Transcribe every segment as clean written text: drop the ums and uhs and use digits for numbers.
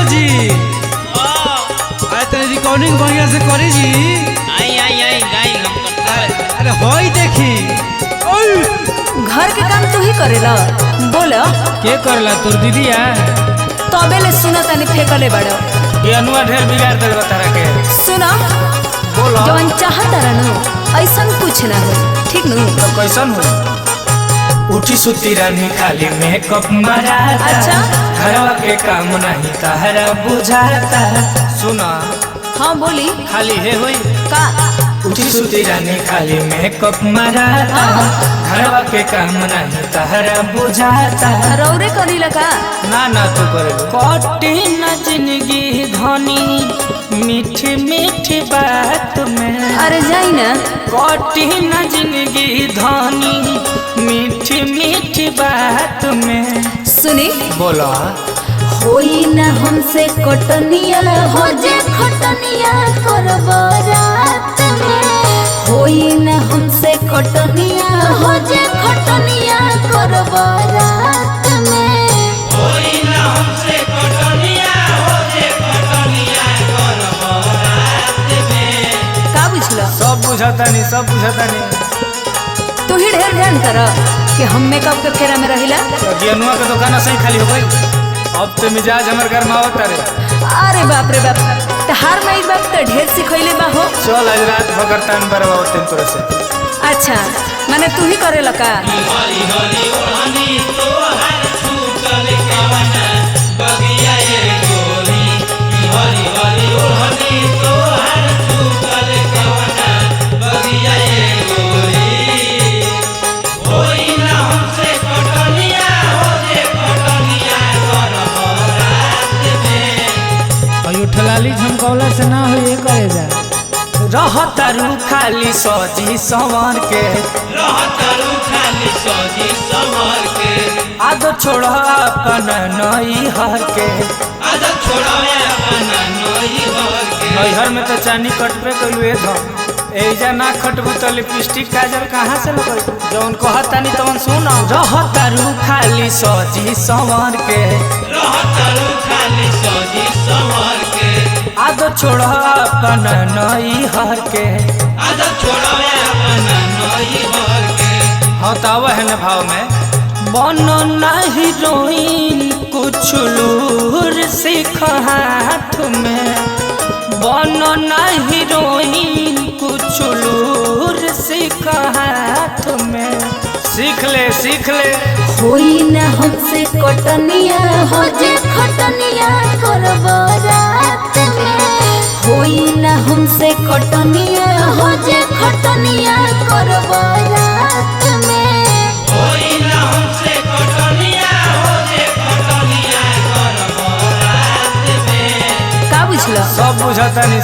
विमल जी अरे रिकॉर्डिंग बढ़िया से करी जी। आई आई आई गाई हम करता है। अरे होई देखी घर के काम तू ही करेला बोलो के करला तोर दीदिया तबे ले सुना तनी फेंकले बड़ो ये अनुआ ढेर बिगाड़ दे बतारा के सुना बोलो जवन चाहत रहनु ऐसन कुछ ना हो ठीक नु तो कैसन हो उठी सुती रानी खाली मेकअप माराता अच्छा घरवा के काम नहीं तहरा बुझाता सुना हाँ बोली खाली हे होई का उठी सुती रानी खाली मेकअप माराता घरवा के काम नहीं तहरा बुझाता रौरे करीला का ना ना तू करे कटी न जिंदगी धनी मीठी मीठी बात में अरे जाई ना कटी न जिंदगी धनी मीठी मीठी बात में सुनी बोला होई ना हमसे कटनिया हो जे खटनिया करब रात में होई ना हमसे कटनिया हो जे खटनिया करब रात में होई ना हमसे कटनिया हो जे कटनिया करब रात में। का बुझलो सब बुझाता नहीं तू ही ढेर ध्यान कर कि हम मेकअप के फेरा में रहिला तो गेनुआ के दुकान सही खाली हो गई अब तो मिजाज हमर घर में आवत रे अरे बाप रे बाप तहार माई बाप तो ढेर सिखैले बा हो चल आज रात भगर तान बरबावत तोरे से अच्छा माने तू ही करेला का हरी हरी ओढ़नी तोहर छूटल कवना बगिया ये गोरी हरी हरी ओढ़नी तोहर छूटल कवना बगिया ये गोरी होई ना हमसे कटनिया हो जे कटनिया करब रात में। और उठलाली झमकौला से ना हो ये करे जा रहतरू खाली सजी संवर के रहतरू खाली सजी संवर के आदो छोड़ अपन नई हर के आदत छोड़ाया अपना नई हर के नैहर में तो चानी कटबे कलू ए धम एजा ना खटबू तो लिपस्टिक काजल कहाँ से लगल जौन कहतानी तवन सुन रहतरू खाली सजी संवर के रहतरू खाली सजी संवर के आदो छोड़ अपन नई हर के आदत छोड़ाया अपना नई हर के हाँ तो आवा है न भाव में बनो ना हीरोइन कुछ लूर सीख हाथ में बनो ना हीरोइन कुछ लूर सीख हाथ में सीख ले होई ना हमसे कटनिया हो जे खटनिया करब रात में होई ना हमसे कटनिया हो जे खटनिया करब रात में होई ना हमसे कटनिया हो जे कटनिया करब रात में। का बुझलो सब बुझाता नहीं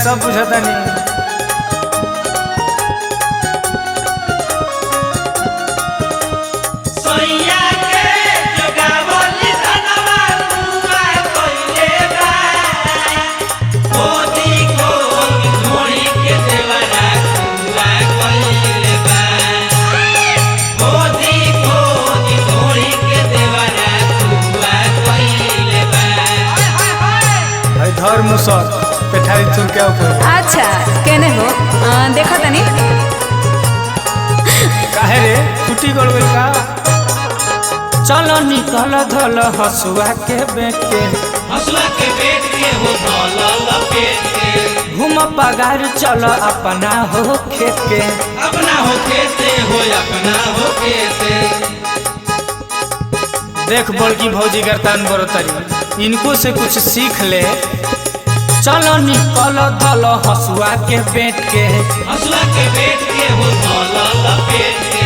सैया के जोगावल धनवा पूरा कइले बा मोदी को धोड़ी के देवरा पूरा कइले बा मोदी को धोड़ी के देवरा पूरा कइले बा। भाई धर मुसर पेठारी तुर क्या ऊपर अच्छा केने हो देखा तनी काहे रे फुटी गल गइल का चलो निकल धल हसुआ के बेट के हसुआ के पेट के हो धल लपेट के घूम पगार चलो अपना हो खेत के अपना हो खेते हो अपना हो खेते देख बड़की भौजी गर्तान बरोतरी इनको से कुछ सीख ले चलो निकल धल हसुआ के बेट के हसुआ के पेट के हो धल लपेट के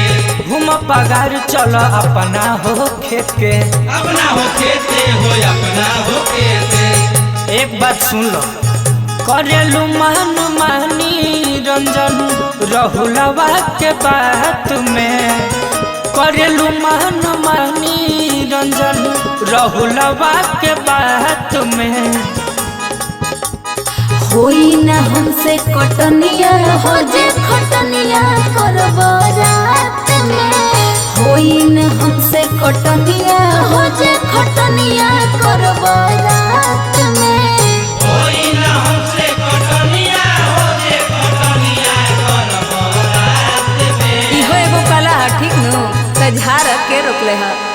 घूम पगार चलो अपना हो खेत के अपना हो खेते हो अपना हो खेते। एक बात सुन लो करेलू मान मानी रंजन रहुलवा के बात में करेलू मान मानी रंजन रहुलवा के बात में होई ना हमसे कटनिया हो जे खटनिया करब रात में होई ना हमसे कटनिया हो जे खटनिया करब रात में। के रोकले है।